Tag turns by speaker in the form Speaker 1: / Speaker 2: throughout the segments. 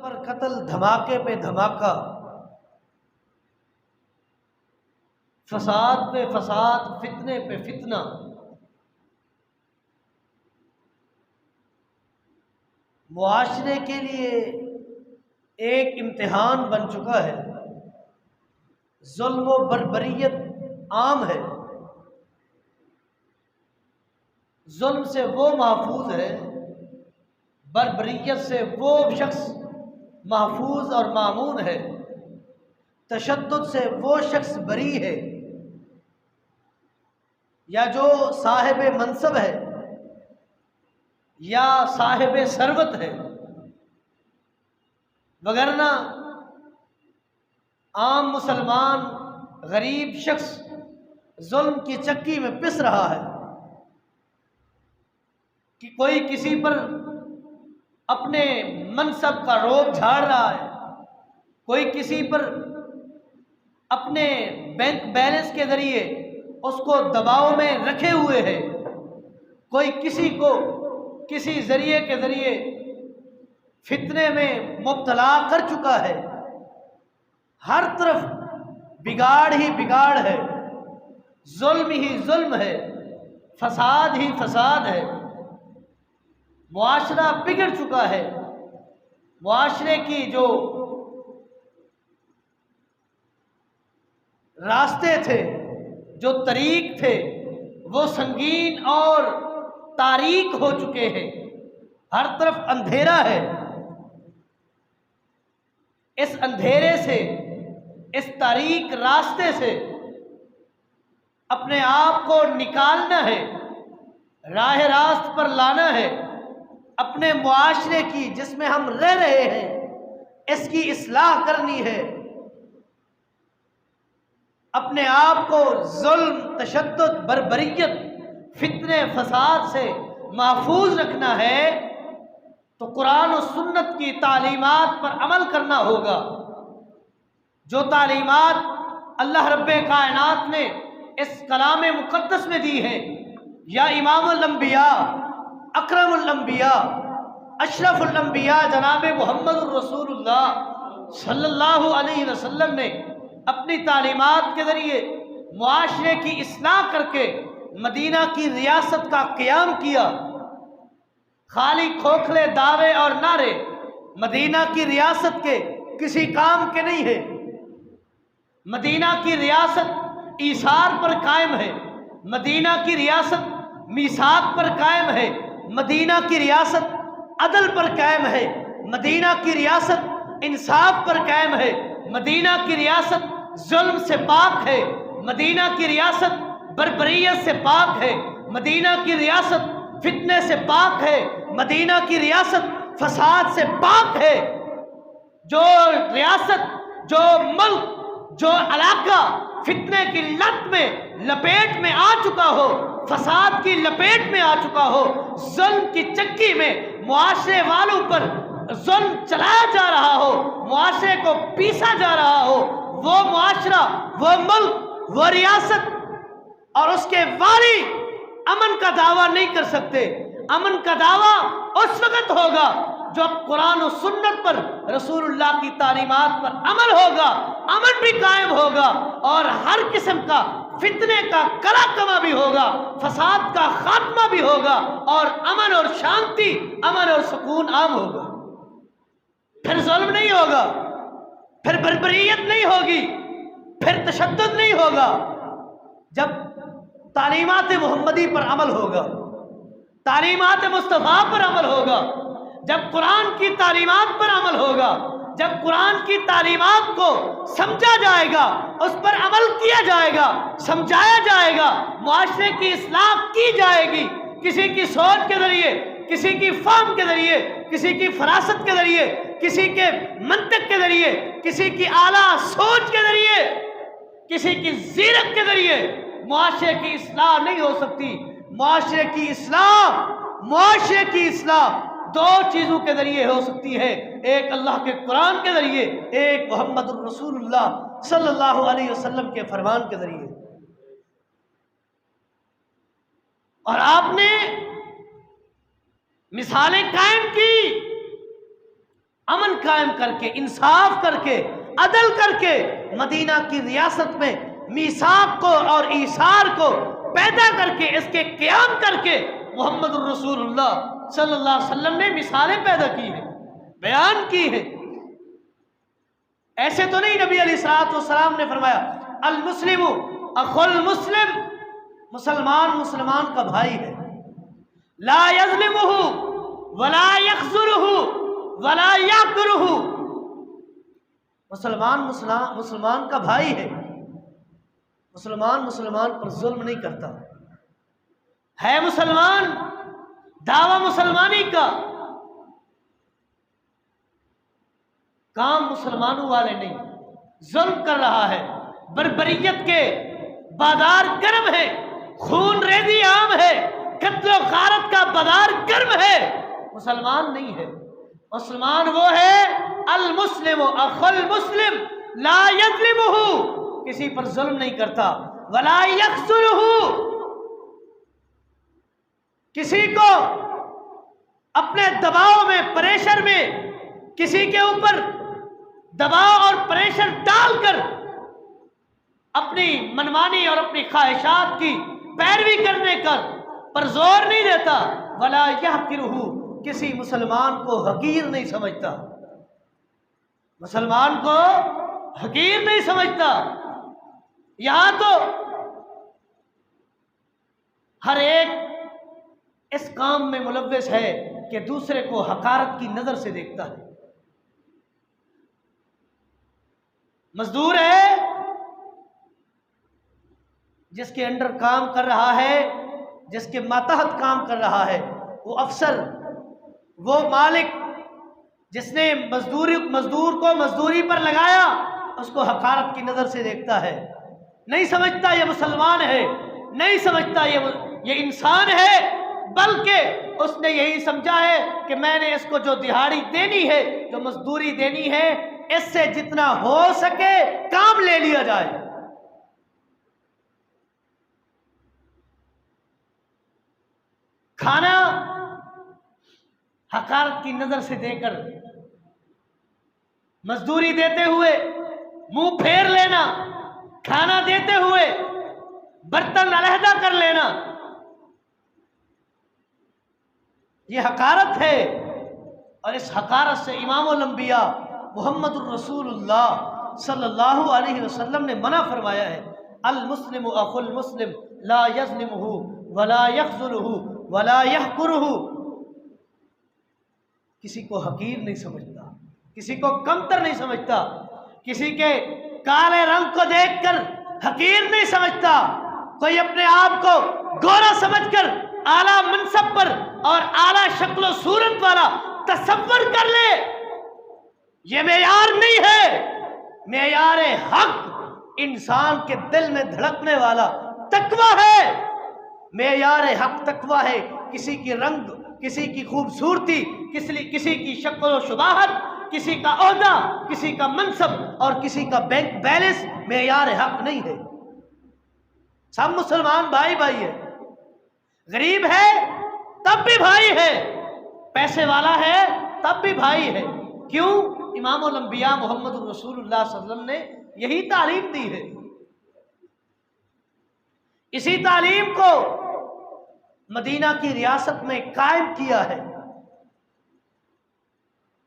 Speaker 1: پر قتل، دھماکے پہ دھماکہ، فساد پہ فساد، فتنے پہ فتنہ۔ معاشرے کے لیے ایک امتحان بن چکا ہے۔ ظلم و بربریت عام ہے۔ ظلم سے وہ محفوظ ہے، بربریت سے وہ شخص محفوظ اور مامون ہے، تشدد سے وہ شخص بری ہے، یا جو صاحب منصب ہے یا صاحب ثروت ہے، وگرنہ عام مسلمان غریب شخص ظلم کی چکی میں پس رہا ہے کہ کوئی کسی پر اپنے منصب کا روب جھاڑ رہا ہے، کوئی کسی پر اپنے بینک بیلنس کے ذریعے اس کو دباؤ میں رکھے ہوئے ہے، کوئی کسی کو کسی ذریعے کے ذریعے فتنے میں مبتلا کر چکا ہے۔ ہر طرف بگاڑ ہی بگاڑ ہے، ظلم ہی ظلم ہے، فساد ہی فساد ہے۔ معاشرہ بگڑ چکا ہے۔ معاشرے کی جو راستے تھے، جو طریق تھے، وہ سنگین اور تاریک ہو چکے ہیں۔ ہر طرف اندھیرا ہے۔ اس اندھیرے سے، اس تاریک راستے سے اپنے آپ کو نکالنا ہے، راہ راست پر لانا ہے۔ اپنے معاشرے کی، جس میں ہم رہ رہے ہیں، اس کی اصلاح کرنی ہے۔ اپنے آپ کو ظلم، تشدد، بربریت، فتنے، فساد سے محفوظ رکھنا ہے تو قرآن و سنت کی تعلیمات پر عمل کرنا ہوگا۔ جو تعلیمات اللہ رب کائنات نے اس کلام مقدس میں دی ہے، یا امام الانبیاء، اکرم الانبیاء، اشرف الانبیاء جناب محمد الرسول اللہ صلی اللہ علیہ وسلم نے اپنی تعلیمات کے ذریعے معاشرے کی اصلاح کر کے مدینہ کی ریاست کا قیام کیا۔ خالی کھوکھلے دعوے اور نعرے مدینہ کی ریاست کے کسی کام کے نہیں ہے۔ مدینہ کی ریاست ایثار پر قائم ہے، مدینہ کی ریاست میثاق پر قائم ہے، مدینہ کی ریاست عدل پر قائم ہے، مدینہ کی ریاست انصاف پر قائم ہے، مدینہ کی ریاست ظلم سے پاک ہے، مدینہ کی ریاست بربریت سے پاک ہے، مدینہ کی ریاست فتنے سے پاک ہے، مدینہ کی ریاست فساد سے پاک ہے۔ جو ریاست، جو ملک، جو علاقہ فتنے کی لت میں، لپیٹ میں آ چکا ہو، فساد کی لپیٹ میں آ چکا ہو، ظلم کی چکی میں معاشرے والوں پر ظلم چلایا جا رہا ہو، معاشرے کو پیسا جا رہا ہو، وہ معاشرہ، وہ ملک، وہ ریاست اور اس کے والی امن کا دعویٰ نہیں کر سکتے۔ امن کا دعویٰ اس وقت ہوگا جب قرآن و سنت پر، رسول اللہ کی تعلیمات پر عمل ہوگا، امن بھی قائم ہوگا اور ہر قسم کا فتنے کا کلا کما بھی ہوگا، فساد کا خاتمہ بھی ہوگا اور امن اور شانتی، امن اور سکون عام ہوگا۔ پھر ظلم نہیں ہوگا، پھر بربریت نہیں ہوگی، پھر تشدد نہیں ہوگا۔ جب تعلیمات محمدی پر عمل ہوگا، تعلیمات مصطفیٰ پر عمل ہوگا، جب قرآن کی تعلیمات پر عمل ہوگا، جب قرآن کی تعلیمات کو سمجھا جائے گا، اس پر عمل کیا جائے گا، سمجھایا جائے گا، معاشرے کی اصلاح کی جائے گی، کسی کی سوچ کے ذریعے، کسی کی فہم کے ذریعے، کسی کی فراست کے ذریعے، کسی کے منطق کے ذریعے، کسی کی اعلیٰ سوچ کے ذریعے، کسی کی زیرت کے ذریعے معاشرے کی اصلاح نہیں ہو سکتی۔ معاشرے کی اصلاح دو چیزوں کے ذریعے ہو سکتی ہے، ایک اللہ کے قرآن کے ذریعے، ایک محمد الرسول اللہ صلی اللہ علیہ وسلم کے فرمان کے ذریعے۔ اور آپ نے مثالیں قائم کی، امن قائم کر کے، انصاف کر کے، عدل کر کے مدینہ کی ریاست میں میثاق کو اور ایثار کو پیدا کر کے، اس کے قیام کر کے محمد الرسول اللہ صلی اللہ علیہ وسلم نے مثالیں پیدا کی ہیں، بیان کی ہیں۔ ایسے تو نہیں نبی علیہ الصلوۃ والسلام نے فرمایا المسلم اخو المسلم، مسلمان مسلمان کا بھائی ہے، لا یظلمہ ولا یخذلہ ولا یعقرہ، مسلمان مسلمان کا بھائی ہے، مسلمان مسلمان پر ظلم نہیں کرتا، ہے مسلمان، دعویٰ مسلمانی کا، کام مسلمانوں والے نہیں، ظلم کر رہا ہے، بربریت کے بازار گرم ہے، خون ریزی عام ہے، قتل و غارت کا بازار گرم ہے، مسلمان نہیں ہے۔ مسلمان وہ ہے المسلم اخو المسلم لا یظلمہ، کسی پر ظلم نہیں کرتا، ولا یخذلہ، کسی کو اپنے دباؤ میں، پریشر میں، کسی کے اوپر دباؤ اور پریشر ڈال کر اپنی منمانی اور اپنی خواہشات کی پیروی کرنے پر زور نہیں دیتا، ولا یحقرہ، کسی مسلمان کو حقیر نہیں سمجھتا، مسلمان کو حقیر نہیں سمجھتا۔ یہاں تو ہر ایک اس کام میں ملوث ہے کہ دوسرے کو حقارت کی نظر سے دیکھتا ہے۔ مزدور ہے، جس کے انڈر کام کر رہا ہے، جس کے ماتحت کام کر رہا ہے، وہ افسر، وہ مالک جس نے مزدور کو مزدوری پر لگایا، اس کو حقارت کی نظر سے دیکھتا ہے، نہیں سمجھتا یہ مسلمان ہے، نہیں سمجھتا یہ انسان ہے، بلکہ اس نے یہی سمجھا ہے کہ میں نے اس کو جو دہاڑی دینی ہے، جو مزدوری دینی ہے، اس سے جتنا ہو سکے کام لے لیا جائے۔ کھانا حقارت کی نظر سے دے کر، مزدوری دیتے ہوئے منہ پھیر لینا، کھانا دیتے ہوئے برتن علیحدہ کر لینا، یہ حقارت ہے۔ اور اس حقارت سے امام الانبیاء محمد الرسول اللہ صلی اللہ علیہ وسلم نے منع فرمایا ہے، المسلم اخو المسلم لا یظلمہ ولا یخذلہ ولا یحقرہ، کسی کو حقیر نہیں سمجھتا، کسی کو کمتر نہیں سمجھتا، کسی کے کالے رنگ کو دیکھ کر حقیر نہیں سمجھتا۔ کوئی اپنے آپ کو گورا سمجھ کر اعلیٰ منصب پر اور اعلیٰ شکل و صورت والا تصور کر لے، یہ معیار نہیں ہے۔ معیار حق انسان کے دل میں دھڑکنے والا تقویٰ ہے، معیار حق تقویٰ ہے۔ کسی کی رنگ، کسی کی خوبصورتی، کسی کی شکل و شباہت، کسی کا عہدہ، کسی کا منصب اور کسی کا بینک بیلنس معیار حق نہیں ہے۔ سب مسلمان بھائی بھائی ہے، غریب ہے تب بھی بھائی ہے، پیسے والا ہے تب بھی بھائی ہے۔ کیوں؟ امام الانبیاء محمد الرسول اللہ صلی اللہ علیہ وسلم نے یہی تعلیم دی ہے۔ اسی تعلیم کو مدینہ کی ریاست میں قائم کیا ہے۔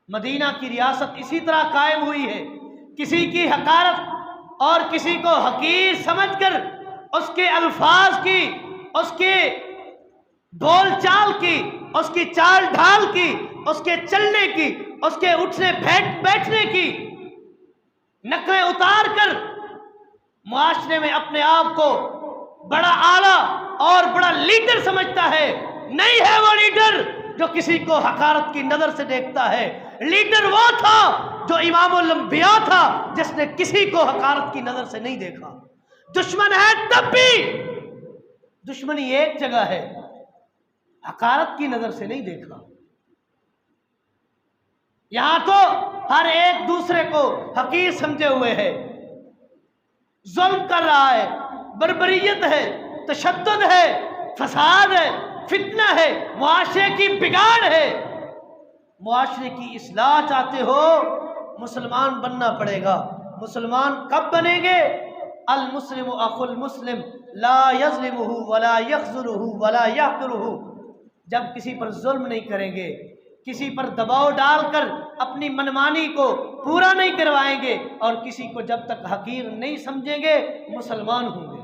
Speaker 1: مدینہ کی ریاست اسی طرح قائم ہوئی ہے، کسی کی حقارت اور کسی کو حقیر سمجھ کر اس کے الفاظ کی، اس کے بول چال کی، اس کی چال ڈھال کی، اس کے چلنے کی، اس کے اٹھنے بیٹھنے کی نقلیں اتار کر معاشرے میں اپنے آپ کو بڑا اعلیٰ اور بڑا لیڈر سمجھتا ہے۔ نہیں ہے وہ لیڈر جو کسی کو حقارت کی نظر سے دیکھتا ہے۔ لیڈر وہ تھا جو امام الانبیاء تھا، جس نے کسی کو حقارت کی نظر سے نہیں دیکھا۔ دشمن ہے تب بھی دشمنی ایک جگہ ہے، حقارت کی نظر سے نہیں دیکھا۔ یہاں تو ہر ایک دوسرے کو حقیر سمجھے ہوئے ہے، ظلم کر رہا ہے، بربریت ہے، تشدد ہے، فساد ہے، فتنہ ہے، معاشرے کی بگاڑ ہے۔ معاشرے کی اصلاح چاہتے ہو مسلمان بننا پڑے گا۔ مسلمان کب بنیں گے؟ المسلم اخو المسلم لا یظلمہ ولا یخذلہ ولا یحقرہ، جب کسی پر ظلم نہیں کریں گے، کسی پر دباؤ ڈال کر اپنی منمانی کو پورا نہیں کروائیں گے، اور کسی کو جب تک حقیر نہیں سمجھیں گے مسلمان ہوں گے۔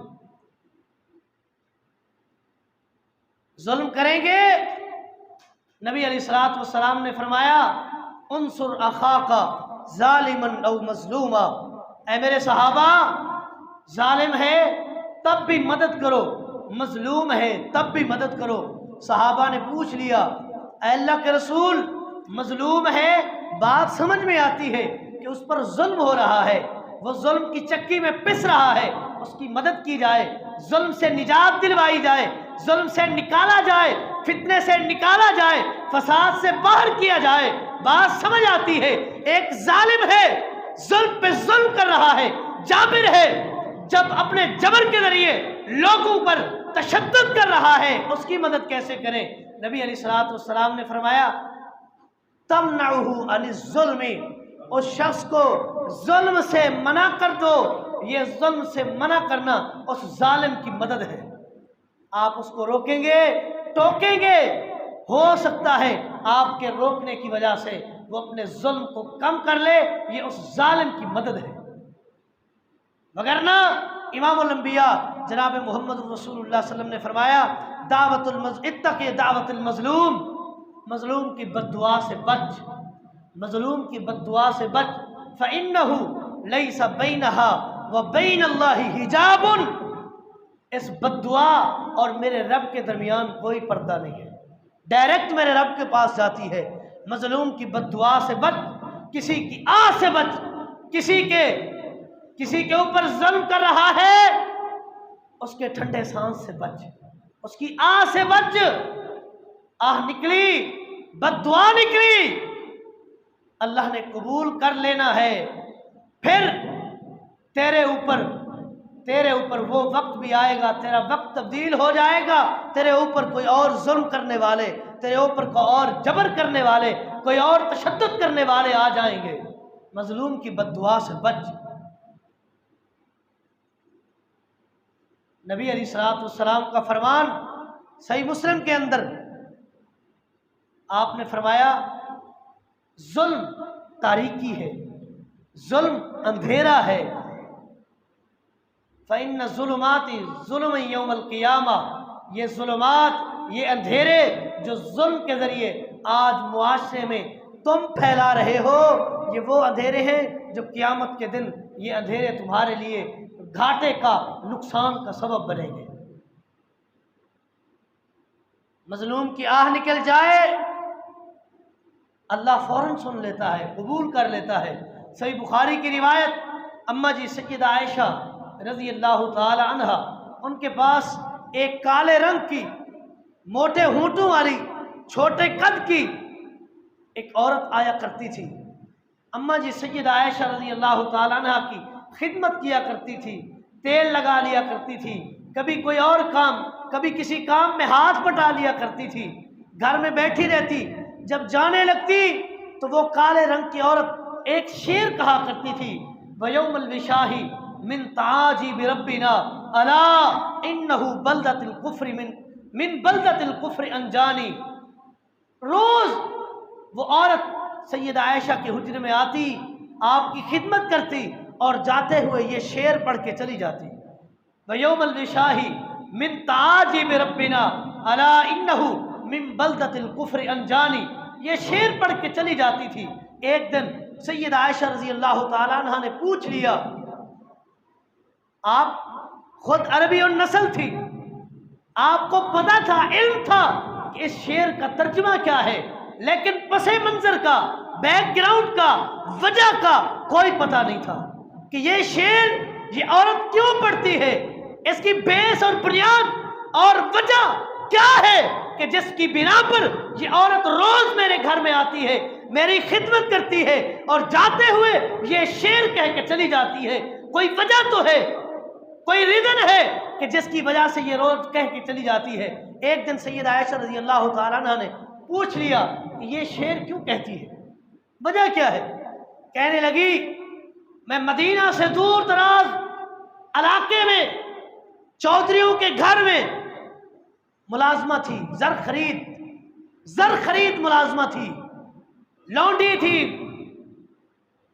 Speaker 1: ظلم کریں گے، نبی علیہ الصلوۃ والسلام نے فرمایا انصر اخاک ظالما او مظلوما، اے میرے صحابہ ظالم ہے تب بھی مدد کرو، مظلوم ہے تب بھی مدد کرو۔ صحابہ نے پوچھ لیا اے اللہ کے رسول مظلوم ہے، بات سمجھ میں آتی ہے کہ اس پر ظلم ہو رہا ہے، وہ ظلم کی چکی میں پس رہا ہے، اس کی مدد کی جائے، ظلم سے نجات دلوائی جائے، ظلم سے نکالا جائے، فتنے سے نکالا جائے، فساد سے باہر کیا جائے، بات سمجھ آتی ہے۔ ایک ظالم ہے ظلم پہ ظلم کر رہا ہے، جابر ہے جب اپنے جبر کے ذریعے لوگوں پر تشدد کر رہا ہے، اس کی مدد کیسے کریں؟ نبی علیہ الصلوۃ والسلام نے فرمایا تمنعہ عن الظلم، اس شخص کو ظلم سے منع کر دو، یہ ظلم سے منع کرنا اس ظالم کی مدد ہے۔ آپ اس کو روکیں گے، ٹوکیں گے، ہو سکتا ہے آپ کے روکنے کی وجہ سے وہ اپنے ظلم کو کم کر لے، یہ اس ظالم کی مدد ہے۔ وگرنہ امام الانبیاء جناب محمد رسول اللہ صلی اللہ علیہ وسلم نے فرمایا اتق دعوت المظلوم، مظلوم کی بد دعا سے بچ، مظلوم کی بد دعا سے بچ، فإنہ لیس بینہا وبین اللہ حجاب، اس بد دعا اور میرے رب کے درمیان کوئی پردہ نہیں ہے، ڈائریکٹ میرے رب کے پاس جاتی ہے۔ مظلوم کی بد دعا سے بچ، کسی کی آہ سے بچ، کسی کے اوپر ظلم کر رہا ہے اس کے ٹھنڈے سانس سے بچ، اس کی آہ سے بچ، آہ نکلی، بد دعا نکلی، اللہ نے قبول کر لینا ہے، پھر تیرے اوپر وہ وقت بھی آئے گا، تیرا وقت تبدیل ہو جائے گا، تیرے اوپر کوئی اور ظلم کرنے والے، تیرے اوپر کوئی اور جبر کرنے والے، کوئی اور تشدد کرنے والے آ جائیں گے۔ مظلوم کی بد دعا سے بچ۔ نبی علیہ الصلوۃ والسلام کا فرمان صحیح مسلم کے اندر آپ نے فرمایا ظلم تاریکی ہے، ظلم اندھیرا ہے، فَإِنَّ الظُّلُمَاتِ ظُلُمٌ يَوْمَ الْقِيَامَةِ، یہ ظلمات، یہ اندھیرے جو ظلم کے ذریعے آج معاشرے میں تم پھیلا رہے ہو، یہ وہ اندھیرے ہیں جو قیامت کے دن یہ اندھیرے تمہارے لیے گھاٹے کا، نقصان کا سبب بنیں گے۔ مظلوم کی آہ نکل جائے اللہ فوراً سن لیتا ہے، قبول کر لیتا ہے۔ صحیح بخاری کی روایت، اماں جی سیدہ عائشہ رضی اللہ تعالی عنہا، ان کے پاس ایک کالے رنگ کی، موٹے ہونٹوں والی، چھوٹے قد کی ایک عورت آیا کرتی تھی۔ اماں جی سیدہ عائشہ رضی اللہ تعالی عنہا کی خدمت کیا کرتی تھی، تیل لگا لیا کرتی تھی، کبھی کوئی اور کام، کبھی کسی کام میں ہاتھ بٹا لیا کرتی تھی، گھر میں بیٹھی رہتی، جب جانے لگتی تو وہ کالے رنگ کی عورت ایک شعر کہا کرتی تھی، وَيَوْمَ الْوِشَاحِ مِنْ تَعَاجِبِ رَبِّنَا أَلَا إِنَّهُ بَلْدَةِ الْكُفْرِ مِنْ بَلْدَةِ الْكُفْرِ أَنْجَانِي۔ روز وہ عورت سیدہ عائشہ کے حجرے میں آتی، آپ کی خدمت کرتی اور جاتے ہوئے یہ شعر پڑھ کے چلی جاتی، وَيَوْمَ الْوِشَاحِ مِنْ تَعَاجِبِ رَبِّنَا أَلَا إِنَّهُ مِنْ بَلْدَةِ الْكُفْرِ أَنْجَانِي، یہ شعر پڑھ کے چلی جاتی تھی۔ ایک دن سیدہ عائشہ رضی اللہ تعالیٰ عنہ نے پوچھ لیا، آپ خود عربی النسل تھی، آپ کو پتا تھا، علم تھا کہ اس شعر کا ترجمہ کیا ہے، لیکن پس منظر کا، بیک گراؤنڈ کا، وجہ کا کوئی پتہ نہیں تھا کہ یہ شعر یہ عورت کیوں پڑھتی ہے، اس کی بیس اور بنیاد اور وجہ کیا ہے کہ جس کی بنا پر یہ عورت روز میرے گھر میں آتی ہے، میری خدمت کرتی ہے اور جاتے ہوئے یہ شعر کہہ کے چلی جاتی ہے۔ کوئی وجہ تو ہے، کوئی ریزن ہے کہ جس کی وجہ سے یہ روز کہہ کے چلی جاتی ہے۔ ایک دن سیدہ عائشہ رضی اللہ تعالیٰ عنہ نے پوچھ لیا کہ یہ شعر کیوں کہتی ہے، وجہ کیا ہے؟ کہنے لگی میں مدینہ سے دور دراز علاقے میں چودھریوں کے گھر میں ملازمہ تھی، زر خرید ملازمہ تھی، لونڈی تھی،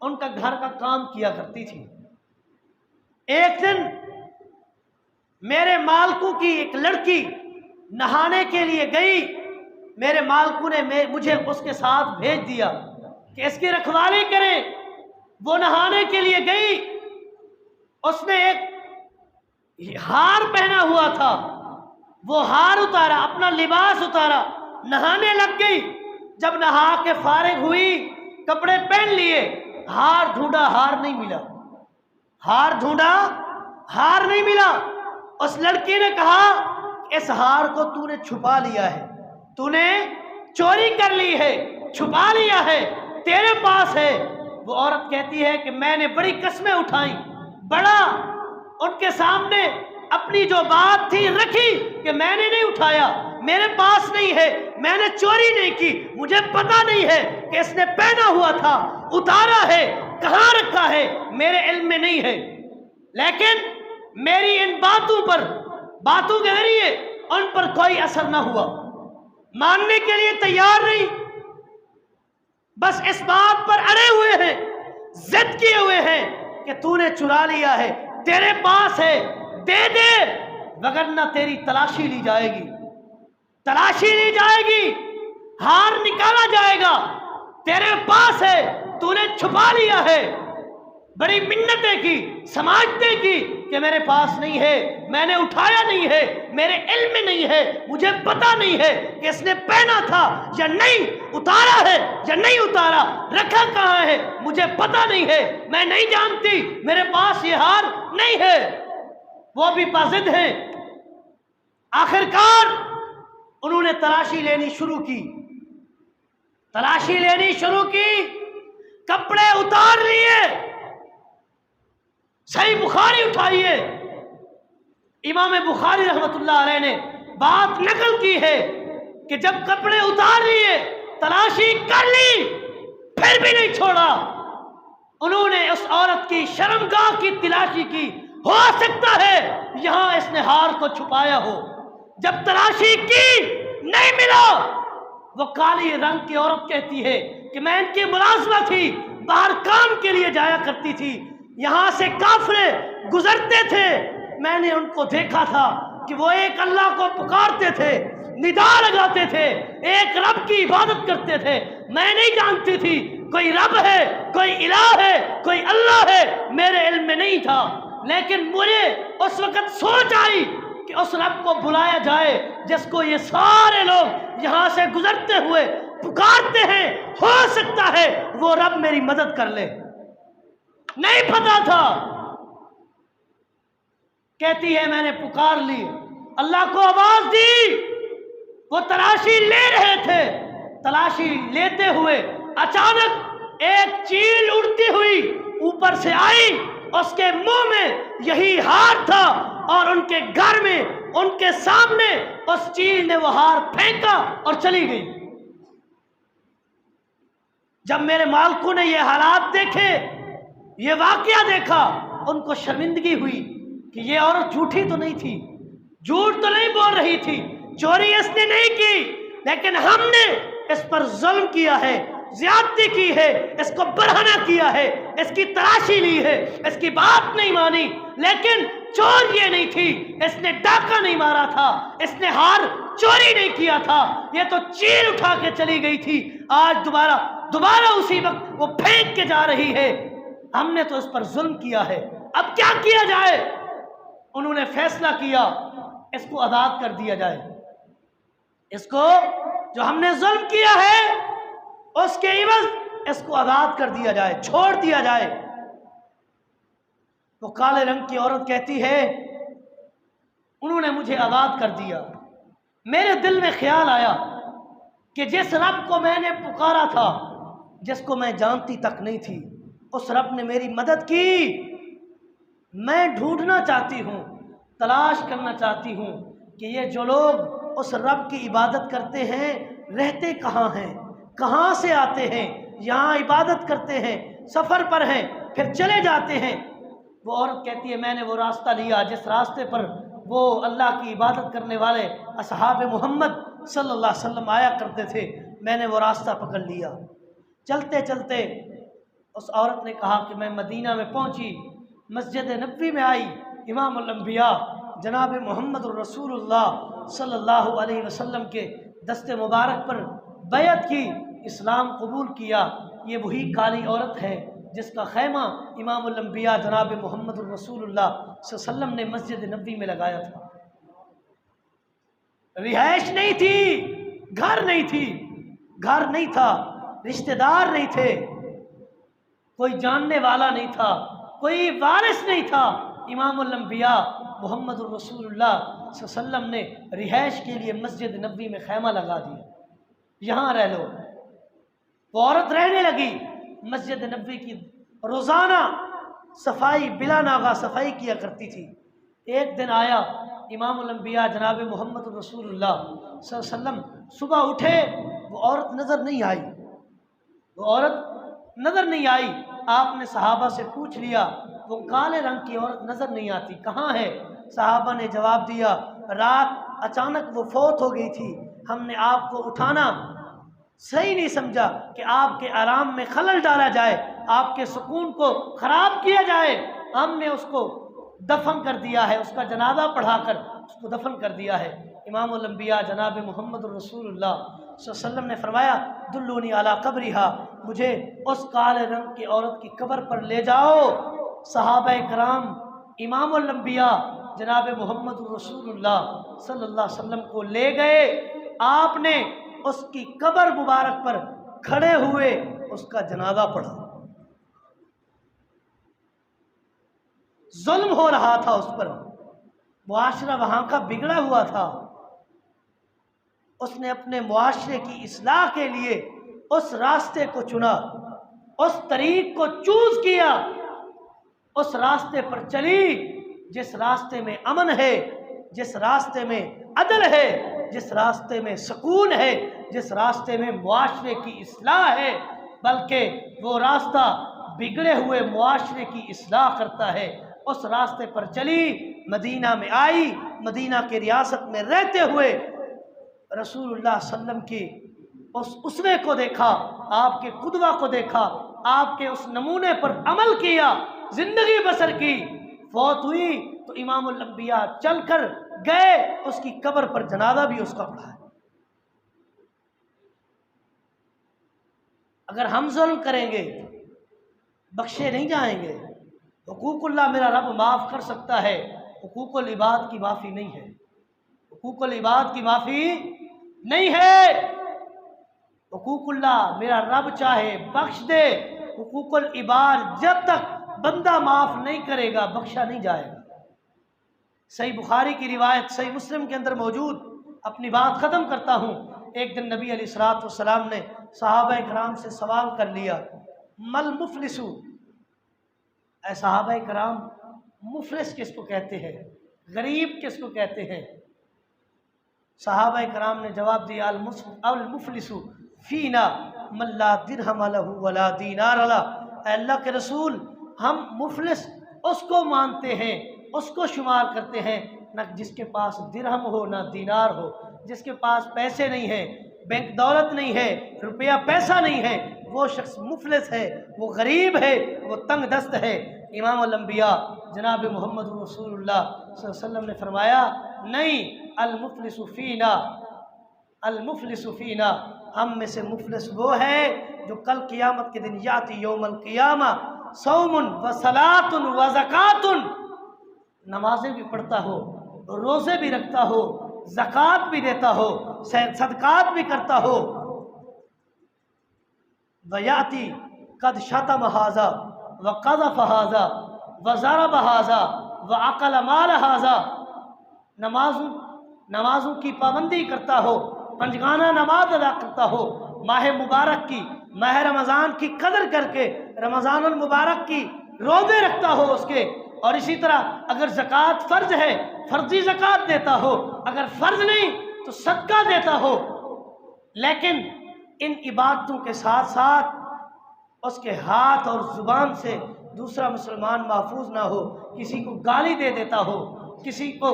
Speaker 1: ان کا گھر کا کام کیا کرتی تھی۔ ایک دن میرے مالکوں کی ایک لڑکی نہانے کے لیے گئی، میرے مالکوں نے مجھے اس کے ساتھ بھیج دیا کہ اس کی رکھوالی کریں۔ وہ نہانے کے لیے گئی، اس نے ایک ہار پہنا ہوا تھا، وہ ہار اتارا، اپنا لباس اتارا، نہانے لگ گئی۔ جب نہا کے فارغ ہوئی، کپڑے پہن لیے، ہار ڈھونڈا، ہار نہیں ملا، ہار ڈھونڈا، ہار نہیں ملا۔ اس لڑکی نے کہا اس ہار کو تو نے چھپا لیا ہے، تو نے چوری کر لی ہے، چھپا لیا ہے، تیرے پاس ہے۔ وہ عورت کہتی ہے کہ میں نے بڑی قسمیں اٹھائیں، بڑا ان کے سامنے اپنی جو بات تھی رکھی کہ میں نے نہیں اٹھایا، میرے پاس نہیں ہے، میں نے چوری نہیں کی، مجھے پتا نہیں ہے کہ اس نے پہنا ہوا تھا، اتارا ہے، کہاں رکھا ہے، میرے علم میں نہیں ہے۔ لیکن میری ان باتوں کے ذریعے ان پر کوئی اثر نہ ہوا، ماننے کے لیے تیار نہیں، بس اس بات پر اڑے ہوئے ہیں، ضد کیے ہوئے ہیں کہ تو نے چرا لیا ہے، تیرے پاس ہے، دے دے، وگرنہ تیری تلاشی لی جائے گی، تلاشی لی جائے گی، ہار نکالا جائے گا، تیرے پاس ہے، تو نے چھپا لیا ہے۔ بڑی منتیں کی، سماجتیں کی کہ میرے پاس نہیں ہے، میں نے اٹھایا نہیں ہے، میرے علم میں نہیں ہے، مجھے پتا نہیں ہے کہ اس نے پہنا تھا یا نہیں، اتارا ہے یا نہیں اتارا، رکھا کہاں ہے مجھے پتا نہیں ہے، میں نہیں جانتی، میرے پاس یہ ہار نہیں ہے۔ وہ بھی پازد ہیں۔ آخرکار انہوں نے تلاشی لینی شروع کی، تلاشی لینی شروع کی، کپڑے اتار لیے، صحیح بخاری اٹھائیے، امام بخاری رحمت اللہ علیہ نے بات نقل کی ہے کہ جب کپڑے اتار لیے، تلاشی کر لی، پھر بھی نہیں چھوڑا۔ انہوں نے اس عورت کی شرمگاہ کی تلاشی کی، ہو سکتا ہے یہاں اس نے ہار کو چھپایا ہو۔ جب تلاشی کی نہیں ملا، وہ کالی رنگ کی عورت کہتی ہے کہ میں ان کی ملازمہ تھی، باہر کام کے لیے جایا کرتی تھی، یہاں سے کافرے گزرتے تھے، میں نے ان کو دیکھا تھا کہ وہ ایک اللہ کو پکارتے تھے، ندا لگاتے تھے، ایک رب کی عبادت کرتے تھے، میں نہیں جانتی تھی کوئی رب ہے، کوئی الہ ہے، کوئی اللہ ہے، میرے علم میں نہیں تھا۔ لیکن مجھے اس وقت سوچ آئی کہ اس رب کو بلایا جائے جس کو یہ سارے لوگ یہاں سے گزرتے ہوئے پکارتے ہیں، ہو سکتا ہے وہ رب میری مدد کر لے۔ نہیں پتا تھا، کہتی ہے میں نے پکار لی، اللہ کو آواز دی، وہ تلاشی لے رہے تھے، تلاشی لیتے ہوئے اچانک ایک چیل اڑتی ہوئی اوپر سے آئی، اس کے منہ میں یہی ہار تھا، اور ان کے گھر میں ان کے سامنے اس چیل نے وہ ہار پھینکا اور چلی گئی۔ جب میرے مالکوں نے یہ حالات دیکھے، یہ واقعہ دیکھا، ان کو شرمندگی ہوئی کہ یہ عورت جھوٹی تو نہیں تھی، جھوٹ تو نہیں بول رہی تھی، چوری اس نے نہیں کی، لیکن ہم نے اس پر ظلم کیا ہے، زیادتی کی ہے، اس کو برہنہ کیا ہے، اس کی تلاشی لی ہے، اس کی بات نہیں مانی، لیکن چور یہ نہیں تھی، اس نے ڈاکہ نہیں مارا تھا، اس نے ہار چوری نہیں کیا تھا، یہ تو چیل اٹھا کے چلی گئی تھی، آج دوبارہ اسی وقت وہ پھینک کے جا رہی ہے، ہم نے تو اس پر ظلم کیا ہے، اب کیا کیا جائے؟ انہوں نے فیصلہ کیا اس کو آزاد کر دیا جائے، اس کو جو ہم نے ظلم کیا ہے اس کے عوض اس کو آزاد کر دیا جائے، چھوڑ دیا جائے۔ وہ کالے رنگ کی عورت کہتی ہے انہوں نے مجھے آزاد کر دیا، میرے دل میں خیال آیا کہ جس رب کو میں نے پکارا تھا، جس کو میں جانتی تک نہیں تھی، اس رب نے میری مدد کی، میں ڈھونڈنا چاہتی ہوں، تلاش کرنا چاہتی ہوں کہ یہ جو لوگ اس رب کی عبادت کرتے ہیں رہتے کہاں ہیں، کہاں سے آتے ہیں، یہاں عبادت کرتے ہیں، سفر پر ہیں، پھر چلے جاتے ہیں۔ وہ عورت کہتی ہے میں نے وہ راستہ لیا جس راستے پر وہ اللہ کی عبادت کرنے والے اصحاب محمد صلی اللہ علیہ وسلم آیا کرتے تھے، میں نے وہ راستہ پکڑ لیا۔ چلتے چلتے اس عورت نے کہا کہ میں مدینہ میں پہنچی، مسجد نبوی میں آئی، امام الانبیاء جناب محمد الرسول اللہ صلی اللہ علیہ وسلم کے دست مبارک پر بیعت کی، اسلام قبول کیا۔ یہ وہی کالی عورت ہے جس کا خیمہ امام الانبیاء جناب محمد الرسول اللہ صلی اللہ علیہ وسلم نے مسجد نبوی میں لگایا تھا۔ رہائش نہیں تھی، گھر نہیں تھی، گھر نہیں تھا، رشتہ دار نہیں تھے، کوئی جاننے والا نہیں تھا، کوئی وارث نہیں تھا۔ امام الانبیاء محمد الرسول اللہ صلی اللہ علیہ وسلم نے رہائش کے لیے مسجد نبوی میں خیمہ لگا دیا، یہاں رہ لو۔ وہ عورت رہنے لگی، مسجد نبوی کی روزانہ صفائی بلا ناغہ صفائی کیا کرتی تھی۔ ایک دن آیا امام الانبیاء جناب محمد الرسول اللہ صلی اللہ علیہ وسلم، صبح اٹھے وہ عورت نظر نہیں آئی، وہ عورت نظر نہیں آئی۔ آپ نے صحابہ سے پوچھ لیا وہ کالے رنگ کی عورت نظر نہیں آتی، کہاں ہے؟ صحابہ نے جواب دیا رات اچانک وہ فوت ہو گئی تھی، ہم نے آپ کو اٹھانا صحیح نہیں سمجھا کہ آپ کے آرام میں خلل ڈالا جائے، آپ کے سکون کو خراب کیا جائے، ہم نے اس کو دفن کر دیا ہے، اس کا جنازہ پڑھا کر اس کو دفن کر دیا ہے۔ امام الانبیاء جناب محمد الرسول اللہ صلی اللہ علیہ وسلم نے فرمایا دلونی علی قبرہا، مجھے اس کالے رنگ کی عورت کی قبر پر لے جاؤ۔ صحابہ کرام امام الانبیاء جناب محمد الرسول اللہ صلی اللہ علیہ وسلم کو لے گئے، آپ نے اس کی قبر مبارک پر کھڑے ہوئے اس کا جنازہ پڑھا۔ ظلم ہو رہا تھا اس پر، معاشرہ وہاں کا بگڑا ہوا تھا، اس نے اپنے معاشرے کی اصلاح کے لیے اس راستے کو چنا، اس طریق کو چوز کیا، اس راستے پر چلی جس راستے میں امن ہے، جس راستے میں عدل ہے، جس راستے میں سکون ہے، جس راستے میں معاشرے کی اصلاح ہے، بلکہ وہ راستہ بگڑے ہوئے معاشرے کی اصلاح کرتا ہے۔ اس راستے پر چلی، مدینہ میں آئی، مدینہ کے ریاست میں رہتے ہوئے رسول اللہ صلی اللہ علیہ وسلم کی اس اسوے کو دیکھا، آپ کے قدوہ کو دیکھا، آپ کے اس نمونے پر عمل کیا، زندگی بسر کی۔ فوت ہوئی تو امام الانبیاء چل کر گئے، اس کی قبر پر جنازہ بھی اس کا پڑھا ہے۔ اگر ہم ظلم کریں گے بخشے نہیں جائیں گے۔ حقوق اللہ میرا رب معاف کر سکتا ہے، حقوق العباد کی معافی نہیں ہے، حقوق العباد کی معافی نہیں ہے۔ حقوق اللہ میرا رب چاہے بخش دے، حقوق العباد جب تک بندہ معاف نہیں کرے گا بخشا نہیں جائے گا۔ صحیح بخاری کی روایت صحیح مسلم کے اندر موجود، اپنی بات ختم کرتا ہوں۔ ایک دن نبی علیہ الصلوۃ والسلام نے صحابہ کرام سے سوال کر لیا مل مفلس، اے صحابہ کرام مفلس کس کو کہتے ہیں، غریب کس کو کہتے ہیں؟ صحابہ کرام نے جواب دیا المفلس فینا من لا درہم لہ ولا دینار لہ، اے اللہ کے رسول ہم مفلس اس کو مانتے ہیں، اس کو شمار کرتے ہیں نہ جس کے پاس درہم ہو نہ دینار ہو، جس کے پاس پیسے نہیں ہیں، بینک دولت نہیں ہے، روپیہ پیسہ نہیں ہے، وہ شخص مفلس ہے، وہ غریب ہے، وہ تنگ دست ہے۔ امام الانبیاء جناب محمد رسول اللہ صلی اللہ علیہ وسلم نے فرمایا نہیں، المفلس فینا، المفلس فینا، ہم میں سے مفلس وہ ہے جو کل قیامت کے دن یاتی یوم القیامہ صوم و صلاۃ و زکوٰۃ، نمازیں بھی پڑھتا ہو، روزے بھی رکھتا ہو، زکوٰۃ بھی دیتا ہو، صدقات بھی کرتا ہو، ویاتی قد شتم ھذا وقذف ھذا وضرب ھذا واکل مال ھذا، نمازوں کی پابندی کرتا ہو، پنجگانہ نماز ادا کرتا ہو، ماہ مبارک کی، ماہ رمضان کی قدر کر کے رمضان المبارک کی روزے رکھتا ہو اس کے، اور اسی طرح اگر زکوٰۃ فرض ہے فرضی زکوٰۃ دیتا ہو، اگر فرض نہیں تو صدقہ دیتا ہو، لیکن ان عبادتوں کے ساتھ ساتھ اس کے ہاتھ اور زبان سے دوسرا مسلمان محفوظ نہ ہو، کسی کو گالی دے دیتا ہو، کسی کو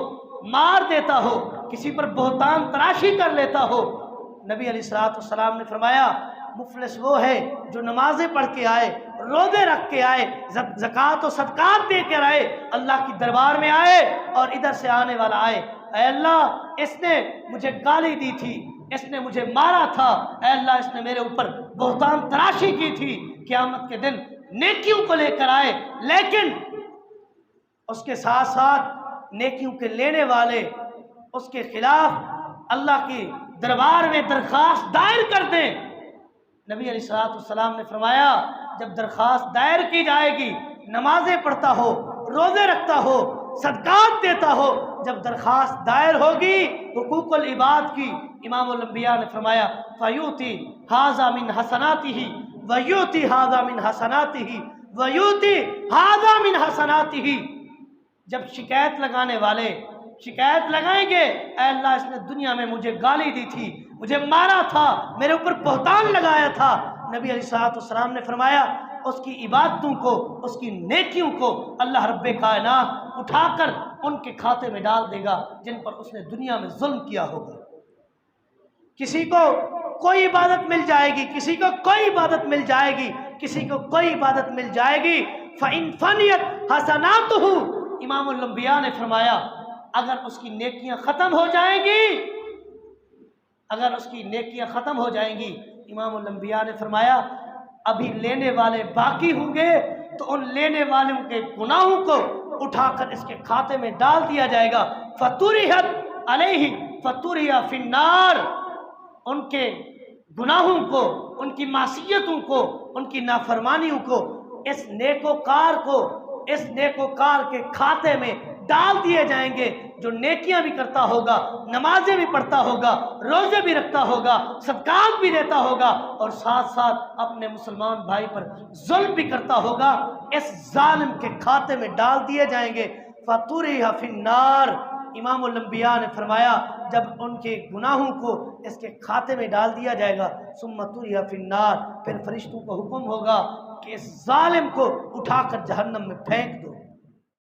Speaker 1: مار دیتا ہو، کسی پر بہتان تراشی کر لیتا ہو۔ نبی علیہ الصلوۃ والسلام نے فرمایا مفلس وہ ہے جو نمازیں پڑھ کے آئے، روزے رکھ کے آئے، زکوٰۃ و صدقات دے کر آئے، اللہ کی دربار میں آئے اور ادھر سے آنے والا آئے، اے اللہ اس نے مجھے گالی دی تھی، اس نے مجھے مارا تھا، اے اللہ اس نے میرے اوپر بہتان تراشی کی تھی، قیامت کے دن نیکیوں کو لے کر آئے، لیکن اس کے ساتھ ساتھ نیکیوں کے لینے والے اس کے خلاف اللہ کی دربار میں درخواست دائر کر دیں۔ نبی علیہ الصلوۃ والسلام نے فرمایا جب درخواست دائر کی جائے گی، نمازیں پڑھتا ہو، روزے رکھتا ہو، صدقات دیتا ہو، جب درخواست دائر ہوگی حقوق العباد کی، امام الانبیاء نے فرمایا فیوتی ھذا من حسناتہ ویوتی ھذا من حسناتہ ویوتی ھذا من حسناتہ۔ جب شکایت لگانے والے شکایت لگائیں گے اے اللہ اس نے دنیا میں مجھے گالی دی تھی، مجھے مارا تھا، میرے اوپر بہتان لگایا تھا، نبی علیہ الصلوۃ والسلام نے فرمایا اس کی عبادتوں کو، اس کی نیکیوں کو اللہ رب کائنات اٹھا کر ان کے کھاتے میں ڈال دے گا جن پر اس نے دنیا میں ظلم کیا ہوگا۔ کسی کو کوئی عبادت مل جائے گی، کسی کو کوئی عبادت مل جائے گی، کسی کو کوئی عبادت مل جائے گی، فَإِن فَنِيَتْ حَسَنَاتُهُ، امام الانبیاء نے فرمایا اگر اس کی نیکیاں ختم ہو جائیں گی، اگر اس کی نیکیاں ختم ہو جائیں گی، امام الانبیاء نے فرمایا ابھی لینے والے باقی ہوں گے تو ان لینے والوں کے گناہوں کو اٹھا کر اس کے کھاتے میں ڈال دیا جائے گا، فَطُرِحَتْ عَلَيْهِ فَطُرِحَ فِي النَّارِ، ان کے گناہوں کو، ان کی معصیتوں کو، ان کی نافرمانیوں کو اس نیکوکار کے کھاتے میں ڈال دیے جائیں گے جو نیکیاں بھی کرتا ہوگا، نمازیں بھی پڑھتا ہوگا، روزے بھی رکھتا ہوگا، صدقات بھی دیتا ہوگا اور ساتھ ساتھ اپنے مسلمان بھائی پر ظلم بھی کرتا ہوگا، اس ظالم کے کھاتے میں ڈال دیے جائیں گے، فَطُرِحَ فِي النَّارِ۔ امام الانبیاء نے فرمایا جب ان کے گناہوں کو اس کے کھاتے میں ڈال دیا جائے گا، ثُمَّ طُرِحَ فِي النَّارِ، پھر فرشتوں کو حکم ہوگا کہ اس ظالم کو اٹھا کر جہنم میں پھینک دو۔